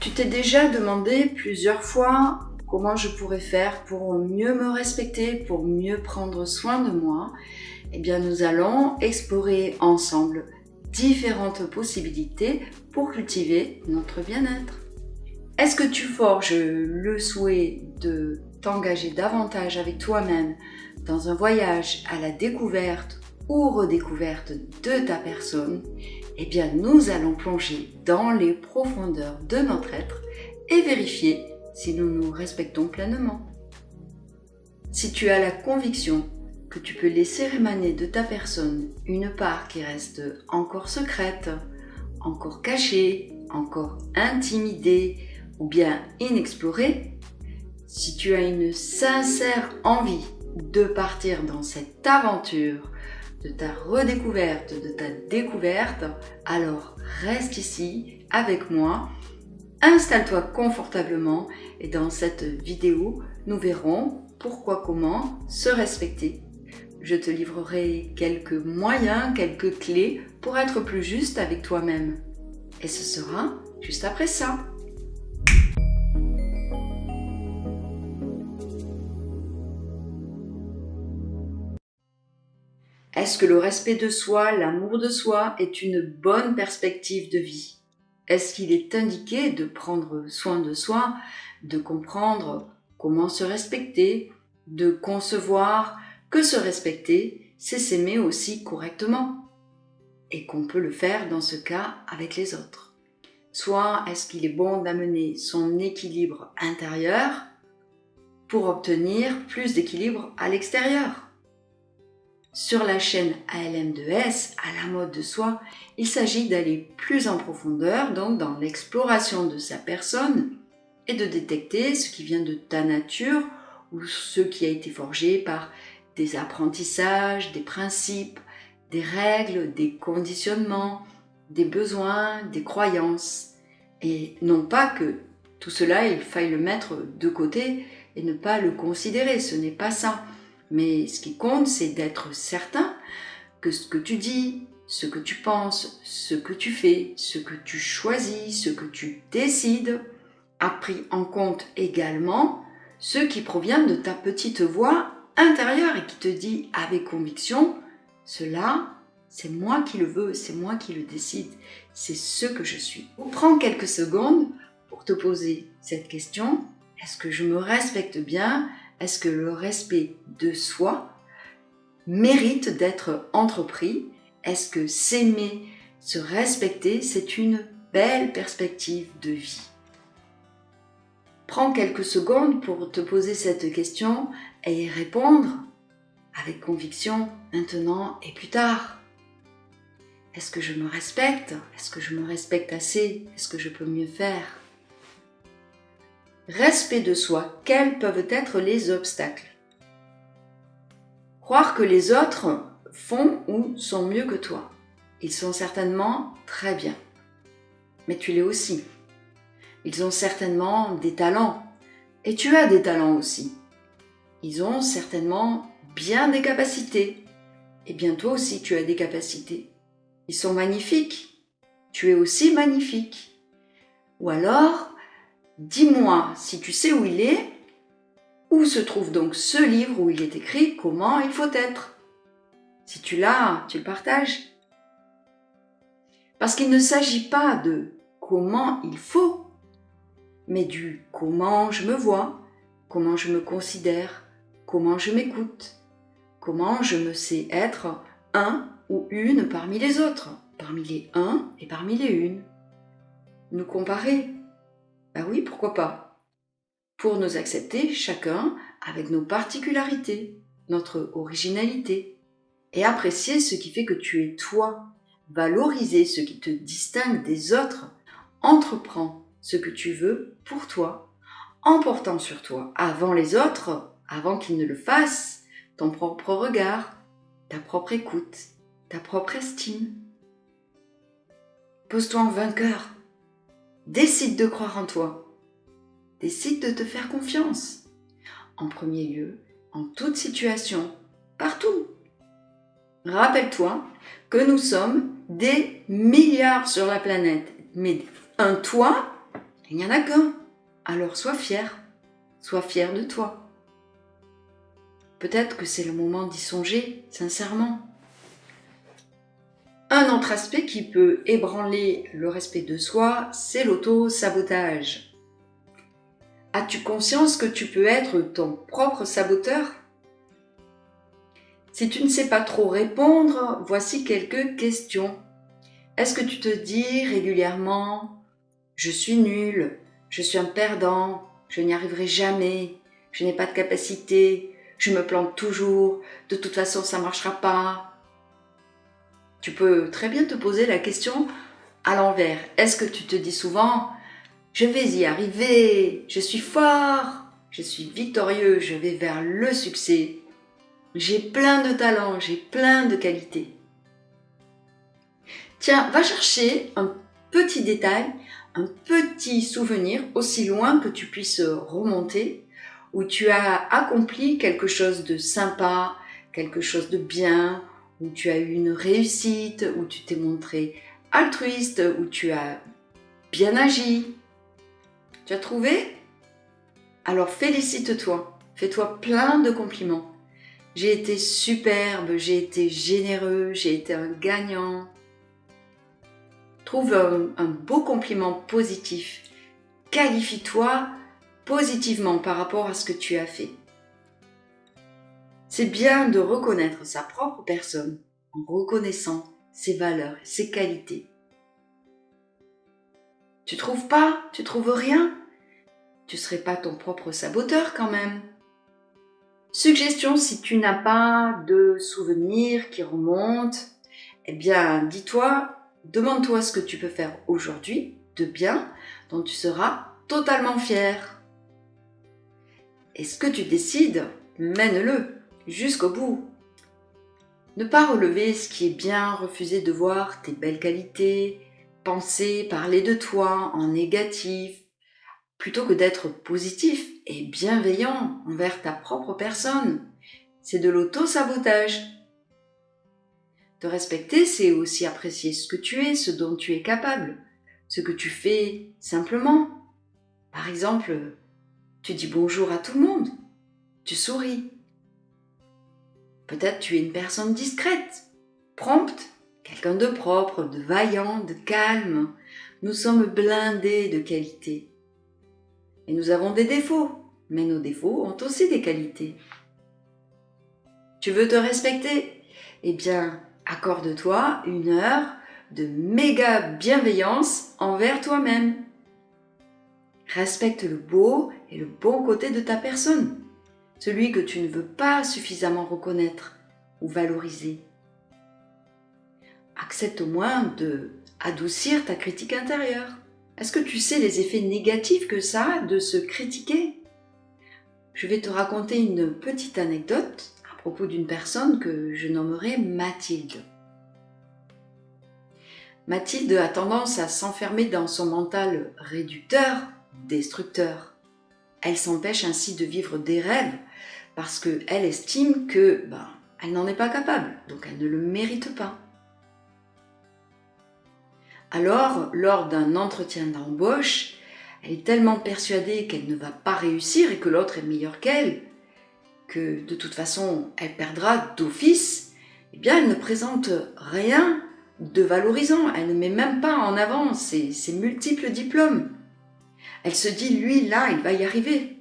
Tu t'es déjà demandé plusieurs fois comment je pourrais faire pour mieux me respecter, pour mieux prendre soin de moi? Eh bien, nous allons explorer ensemble différentes possibilités pour cultiver notre bien-être. Est-ce que tu forges le souhait de t'engager davantage avec toi-même dans un voyage à la découverte ou redécouverte de ta personne? Eh bien, nous allons plonger dans les profondeurs de notre être et vérifier si nous nous respectons pleinement. Si tu as la conviction que tu peux laisser émaner de ta personne une part qui reste encore secrète, encore cachée, encore intimidée ou bien inexplorée, si tu as une sincère envie de partir dans cette aventure de ta redécouverte, de ta découverte, alors reste ici avec moi, installe-toi confortablement et dans cette vidéo, nous verrons pourquoi, comment se respecter. Je te livrerai quelques moyens, quelques clés pour être plus juste avec toi-même. Et ce sera juste après ça. Est-ce que le respect de soi, l'amour de soi est une bonne perspective de vie? Est-ce qu'il est indiqué de prendre soin de soi, de comprendre comment se respecter, de concevoir que se respecter, c'est s'aimer aussi correctement? Et qu'on peut le faire dans ce cas avec les autres. Soit est-ce qu'il est bon d'amener son équilibre intérieur pour obtenir plus d'équilibre à l'extérieur? Sur la chaîne ALM2S, à la mode de soi, il s'agit d'aller plus en profondeur, donc dans l'exploration de sa personne, et de détecter ce qui vient de ta nature ou ce qui a été forgé par des apprentissages, des principes, des règles, des conditionnements, des besoins, des croyances. Et non pas que tout cela, il faille le mettre de côté et ne pas le considérer, ce n'est pas ça. Mais ce qui compte, c'est d'être certain que ce que tu dis, ce que tu penses, ce que tu fais, ce que tu choisis, ce que tu décides, a pris en compte également ce qui provient de ta petite voix intérieure et qui te dit avec conviction, cela, c'est moi qui le veux, c'est moi qui le décide, c'est ce que je suis. Prends quelques secondes pour te poser cette question, est-ce que je me respecte bien? Est-ce que le respect de soi mérite d'être entrepris? Est-ce que s'aimer, se respecter, c'est une belle perspective de vie? Prends quelques secondes pour te poser cette question et y répondre avec conviction maintenant et plus tard. Est-ce que je me respecte? Est-ce que je me respecte assez? Est-ce que je peux mieux faire? Respect de soi, quels peuvent être les obstacles? Croire que les autres font ou sont mieux que toi. Ils sont certainement très bien, mais tu l'es aussi. Ils ont certainement des talents, et tu as des talents aussi. Ils ont certainement bien des capacités, et bien toi aussi tu as des capacités. Ils sont magnifiques, tu es aussi magnifique. Ou alors, dis-moi si tu sais où il est, où se trouve donc ce livre où il est écrit comment il faut être. Si tu l'as, tu le partages. Parce qu'il ne s'agit pas de comment il faut, mais du comment je me vois, comment je me considère, comment je m'écoute, comment je me sais être un ou une parmi les autres, parmi les uns et parmi les unes. Nous comparer. Ben oui, pourquoi pas? Pour nous accepter chacun avec nos particularités, notre originalité, et apprécier ce qui fait que tu es toi, valoriser ce qui te distingue des autres, entreprends ce que tu veux pour toi, en portant sur toi, avant les autres, avant qu'ils ne le fassent, ton propre regard, ta propre écoute, ta propre estime. Pose-toi en vainqueur, décide de croire en toi. Décide de te faire confiance. En premier lieu, en toute situation, partout. Rappelle-toi que nous sommes des milliards sur la planète, mais un toi Il n'y en a qu'un. Alors sois fier de toi. Peut-être que c'est le moment d'y songer, sincèrement. Un autre aspect qui peut ébranler le respect de soi, c'est l'auto-sabotage. As-tu conscience que tu peux être ton propre saboteur ? Si tu ne sais pas trop répondre, voici quelques questions. Est-ce que tu te dis régulièrement « Je suis nul, je suis un perdant, je n'y arriverai jamais, je n'ai pas de capacité, je me plante toujours, de toute façon ça ne marchera pas ». Tu peux très bien te poser la question à l'envers. Est-ce que tu te dis souvent « Je vais y arriver, je suis fort, je suis victorieux, je vais vers le succès, j'ai plein de talents, j'ai plein de qualités ». Tiens, va chercher un petit détail, un petit souvenir, aussi loin que tu puisses remonter, où tu as accompli quelque chose de sympa, quelque chose de bien, où tu as eu une réussite, où tu t'es montré altruiste, où tu as bien agi. Tu as trouvé ? Alors félicite-toi, fais-toi plein de compliments. J'ai été superbe, j'ai été généreux, j'ai été un gagnant. Trouve un beau compliment positif. Qualifie-toi positivement par rapport à ce que tu as fait. C'est bien de reconnaître sa propre personne en reconnaissant ses valeurs, ses qualités. Tu trouves pas ? Tu trouves rien ? Tu serais pas ton propre saboteur quand même. Suggestion, si tu n'as pas de souvenirs qui remontent, eh bien dis-toi, demande-toi ce que tu peux faire aujourd'hui de bien dont tu seras totalement fier. Et ce que tu décides, mène-le jusqu'au bout. Ne pas relever ce qui est bien, refuser de voir tes belles qualités, penser, parler de toi en négatif, plutôt que d'être positif et bienveillant envers ta propre personne. C'est de l'auto-sabotage. Te respecter, c'est aussi apprécier ce que tu es, ce dont tu es capable, ce que tu fais simplement. Par exemple, tu dis bonjour à tout le monde, tu souris. Peut-être tu es une personne discrète, prompte, quelqu'un de propre, de vaillant, de calme. Nous sommes blindés de qualités. Et nous avons des défauts, mais nos défauts ont aussi des qualités. Tu veux te respecter ? Eh bien, accorde-toi une heure de méga bienveillance envers toi-même. Respecte le beau et le bon côté de ta personne, celui que tu ne veux pas suffisamment reconnaître ou valoriser. Accepte au moins de adoucir ta critique intérieure. Est-ce que tu sais les effets négatifs que ça a de se critiquer ? Je vais te raconter une petite anecdote à propos d'une personne que je nommerai Mathilde. Mathilde a tendance à s'enfermer dans son mental réducteur, destructeur. Elle s'empêche ainsi de vivre des rêves parce qu'elle estime que elle n'en est pas capable, donc elle ne le mérite pas. Alors, lors d'un entretien d'embauche, elle est tellement persuadée qu'elle ne va pas réussir et que l'autre est meilleur qu'elle, que de toute façon elle perdra d'office, eh bien elle ne présente rien de valorisant, elle ne met même pas en avant ses multiples diplômes. Elle se dit, lui là, il va y arriver.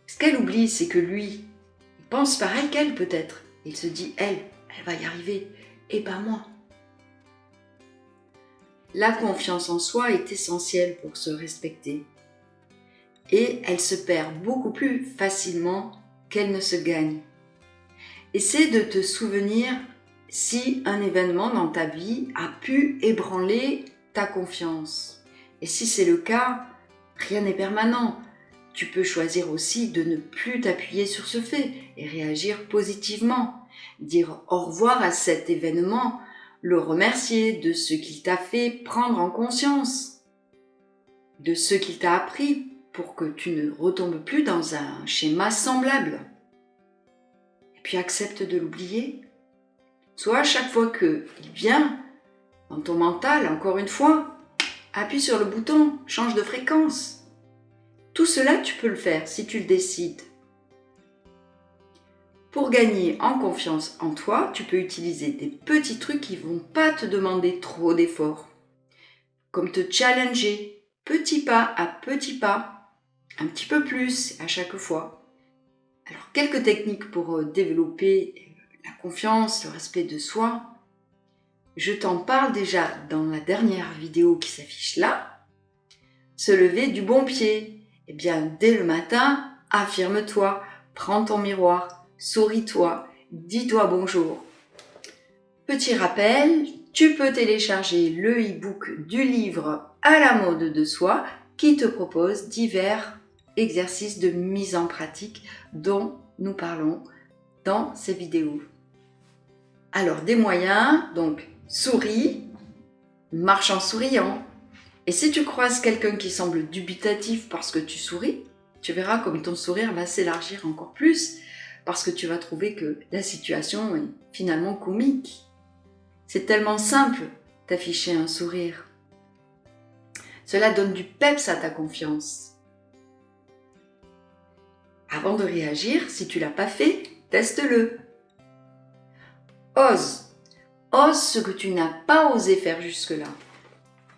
Ce qu'elle oublie, c'est que lui, il pense pareil qu'elle peut-être. Il se dit, elle va y arriver, et pas moi. La confiance en soi est essentielle pour se respecter. Et elle se perd beaucoup plus facilement qu'elle ne se gagne. Essaie de te souvenir si un événement dans ta vie a pu ébranler ta confiance. Et si c'est le cas, rien n'est permanent. Tu peux choisir aussi de ne plus t'appuyer sur ce fait et réagir positivement. Dire au revoir à cet événement, le remercier de ce qu'il t'a fait prendre en conscience, de ce qu'il t'a appris pour que tu ne retombes plus dans un schéma semblable. Et puis accepte de l'oublier. Soit à chaque fois qu'il vient dans ton mental, encore une fois, appuie sur le bouton, change de fréquence. Tout cela, tu peux le faire si tu le décides. Pour gagner en confiance en toi, tu peux utiliser des petits trucs qui ne vont pas te demander trop d'efforts. Comme te challenger, petit pas à petit pas, un petit peu plus à chaque fois. Alors, quelques techniques pour développer la confiance, le respect de soi. Je t'en parle déjà dans la dernière vidéo qui s'affiche là. Se lever du bon pied. Eh bien, dès le matin, affirme-toi, prends ton miroir, souris-toi, dis-toi bonjour. Petit rappel, tu peux télécharger le e-book du livre à la mode de soi qui te propose divers exercices de mise en pratique dont nous parlons dans ces vidéos. Alors, des moyens, donc souris, marche en souriant. Et si tu croises quelqu'un qui semble dubitatif parce que tu souris, tu verras comme ton sourire va s'élargir encore plus parce que tu vas trouver que la situation est finalement comique. C'est tellement simple d'afficher un sourire. Cela donne du peps à ta confiance. Avant de réagir, si tu ne l'as pas fait, teste-le. Ose. Ose ce que tu n'as pas osé faire jusque-là.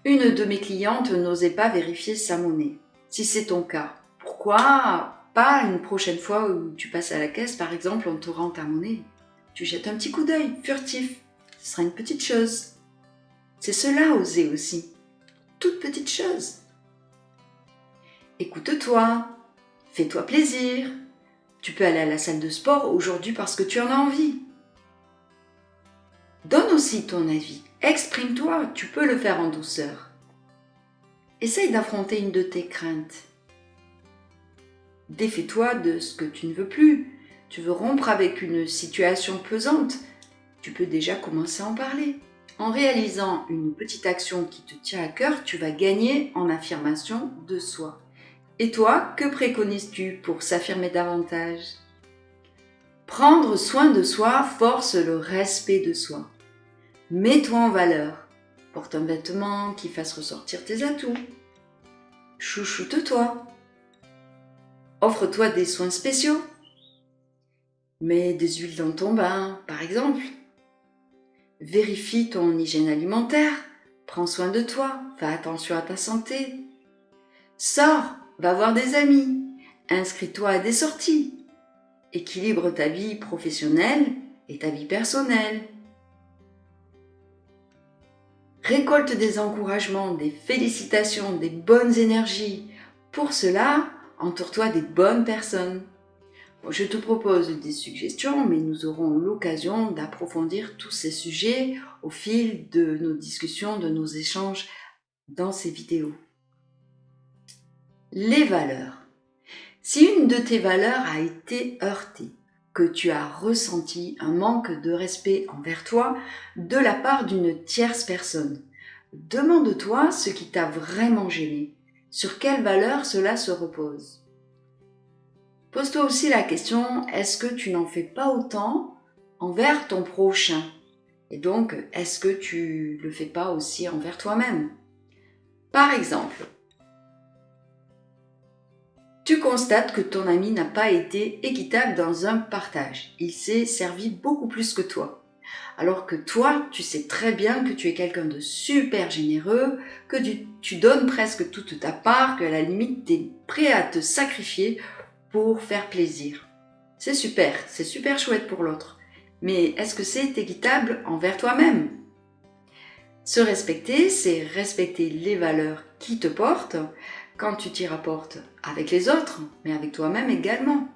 Une de mes clientes n'osait pas vérifier sa monnaie. Si c'est ton cas, pourquoi pas une prochaine fois où tu passes à la caisse, par exemple, en te rend ta monnaie, tu jettes un petit coup d'œil furtif. Ce sera une petite chose. C'est cela, oser aussi. Toute petite chose. Écoute-toi, fais-toi plaisir. Tu peux aller à la salle de sport aujourd'hui parce que tu en as envie. Donne aussi ton avis. Exprime-toi, tu peux le faire en douceur. Essaye d'affronter une de tes craintes. Défais-toi de ce que tu ne veux plus. Tu veux rompre avec une situation pesante. Tu peux déjà commencer à en parler. En réalisant une petite action qui te tient à cœur, tu vas gagner en affirmation de soi. Et toi, que préconises-tu pour s'affirmer davantage ? Prendre soin de soi force le respect de soi. Mets-toi en valeur. Porte un vêtement qui fasse ressortir tes atouts. Chouchoute-toi. Offre-toi des soins spéciaux. Mets des huiles dans ton bain, par exemple. Vérifie ton hygiène alimentaire. Prends soin de toi. Fais attention à ta santé. Sors, va voir des amis. Inscris-toi à des sorties. Équilibre ta vie professionnelle et ta vie personnelle. Récolte des encouragements, des félicitations, des bonnes énergies. Pour cela, entoure-toi des bonnes personnes. Je te propose des suggestions, mais nous aurons l'occasion d'approfondir tous ces sujets au fil de nos discussions, de nos échanges dans ces vidéos. Les valeurs. Si une de tes valeurs a été heurtée, que tu as ressenti un manque de respect envers toi de la part d'une tierce personne, demande-toi ce qui t'a vraiment gêné, sur quelle valeur cela se repose. Pose-toi aussi la question, est-ce que tu n'en fais pas autant envers ton prochain ? Et donc, est-ce que tu ne le fais pas aussi envers toi-même ? Par exemple, tu constates que ton ami n'a pas été équitable dans un partage. Il s'est servi beaucoup plus que toi. Alors que toi, tu sais très bien que tu es quelqu'un de super généreux, que tu donnes presque toute ta part, qu'à la limite, tu es prêt à te sacrifier pour faire plaisir. C'est super chouette pour l'autre. Mais est-ce que c'est équitable envers toi-même ? Se respecter, c'est respecter les valeurs qui te portent quand tu t'y rapportes avec les autres, mais avec toi-même également.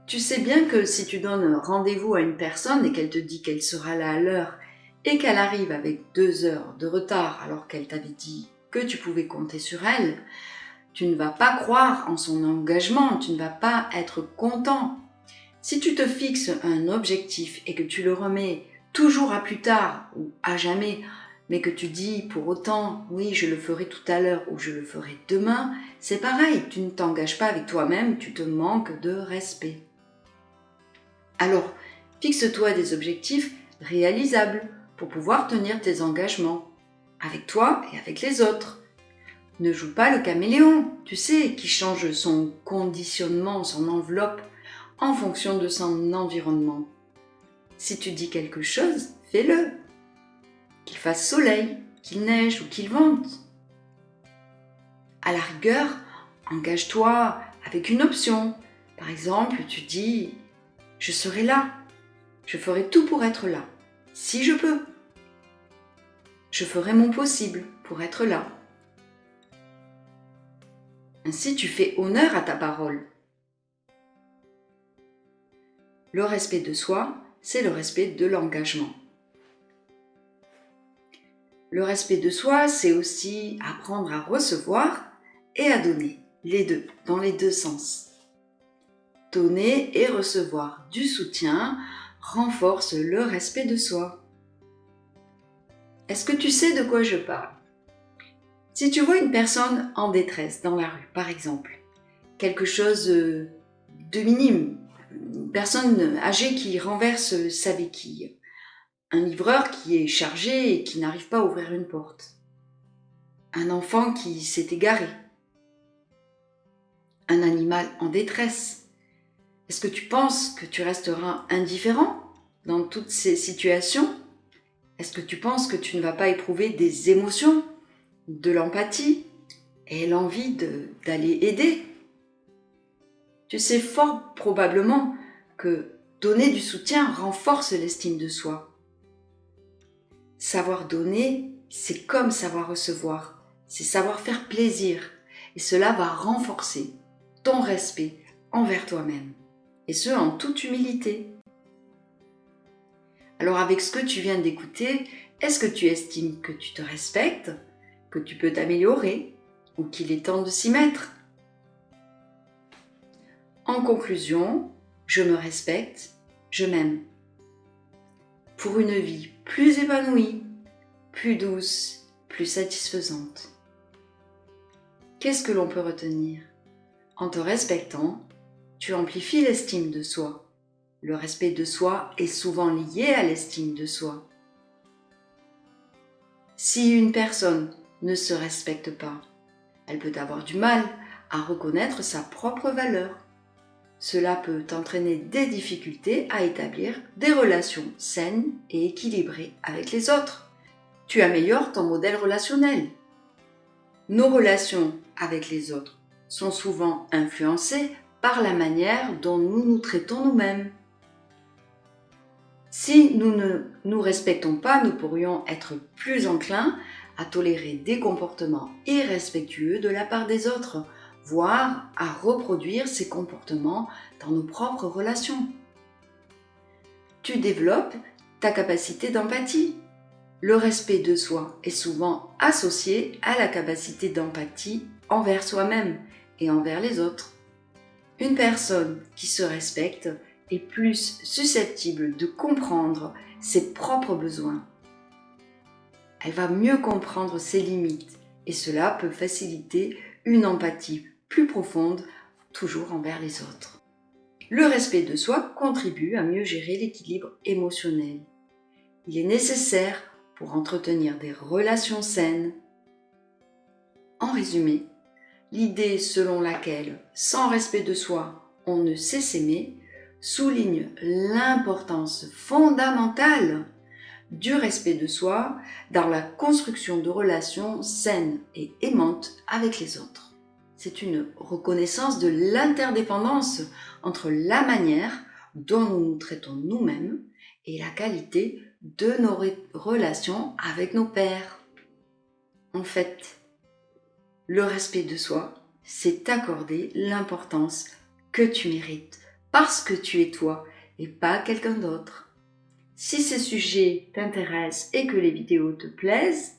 Tu sais bien que si tu donnes rendez-vous à une personne et qu'elle te dit qu'elle sera là à l'heure et qu'elle arrive avec 2 heures de retard alors qu'elle t'avait dit que tu pouvais compter sur elle, tu ne vas pas croire en son engagement, tu ne vas pas être content. Si tu te fixes un objectif et que tu le remets toujours à plus tard ou à jamais, mais que tu dis pour autant, oui, je le ferai tout à l'heure ou je le ferai demain, c'est pareil, tu ne t'engages pas avec toi-même, tu te manques de respect. Alors, fixe-toi des objectifs réalisables pour pouvoir tenir tes engagements. avec toi et avec les autres. Ne joue pas le caméléon, tu sais, qui change son conditionnement, son enveloppe en fonction de son environnement. Si tu dis quelque chose, fais-le. Qu'il fasse soleil, qu'il neige ou qu'il vente. À la rigueur, engage-toi avec une option. Par exemple, tu dis « Je serai là. Je ferai tout pour être là. Si je peux. Je ferai mon possible pour être là. » Ainsi, tu fais honneur à ta parole. Le respect de soi, c'est le respect de l'engagement. Le respect de soi, c'est aussi apprendre à recevoir et à donner, les deux, dans les deux sens. Donner et recevoir du soutien renforce le respect de soi. Est-ce que tu sais de quoi je parle? Si tu vois une personne en détresse dans la rue, par exemple, quelque chose de minime, une personne âgée qui renverse sa béquille, un livreur qui est chargé et qui n'arrive pas à ouvrir une porte, un enfant qui s'est égaré, un animal en détresse, est-ce que tu penses que tu resteras indifférent dans toutes ces situations? Est-ce que tu penses que tu ne vas pas éprouver des émotions, de l'empathie et l'envie d'aller aider? Tu sais fort probablement que donner du soutien renforce l'estime de soi. Savoir donner, c'est comme savoir recevoir, c'est savoir faire plaisir et cela va renforcer ton respect envers toi-même et ce en toute humilité. Alors avec ce que tu viens d'écouter, est-ce que tu estimes que tu te respectes, que tu peux t'améliorer ou qu'il est temps de s'y mettre? En conclusion, je me respecte, je m'aime. Pour une vie plus épanouie, plus douce, plus satisfaisante. Qu'est-ce que l'on peut retenir? En te respectant, tu amplifies l'estime de soi. Le respect de soi est souvent lié à l'estime de soi. Si une personne ne se respecte pas, elle peut avoir du mal à reconnaître sa propre valeur. Cela peut entraîner des difficultés à établir des relations saines et équilibrées avec les autres. Tu améliores ton modèle relationnel. Nos relations avec les autres sont souvent influencées par la manière dont nous nous traitons nous-mêmes. Si nous ne nous respectons pas, nous pourrions être plus enclins à tolérer des comportements irrespectueux de la part des autres, voire à reproduire ces comportements dans nos propres relations. Tu développes ta capacité d'empathie. Le respect de soi est souvent associé à la capacité d'empathie envers soi-même et envers les autres. Une personne qui se respecte est plus susceptible de comprendre ses propres besoins. Elle va mieux comprendre ses limites et cela peut faciliter une empathie plus profonde, toujours envers les autres. Le respect de soi contribue à mieux gérer l'équilibre émotionnel. Il est nécessaire pour entretenir des relations saines. En résumé, l'idée selon laquelle, sans respect de soi, on ne sait s'aimer, souligne l'importance fondamentale du respect de soi dans la construction de relations saines et aimantes avec les autres. C'est une reconnaissance de l'interdépendance entre la manière dont nous nous traitons nous-mêmes et la qualité de nos relations avec nos pairs. En fait, le respect de soi, c'est t'accorder l'importance que tu mérites parce que tu es toi et pas quelqu'un d'autre. Si ces sujets t'intéressent et que les vidéos te plaisent,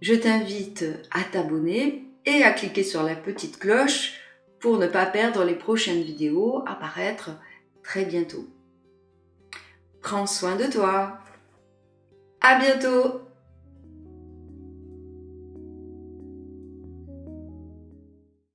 je t'invite à t'abonner et à cliquer sur la petite cloche pour ne pas perdre les prochaines vidéos à paraître très bientôt. Prends soin de toi. À bientôt!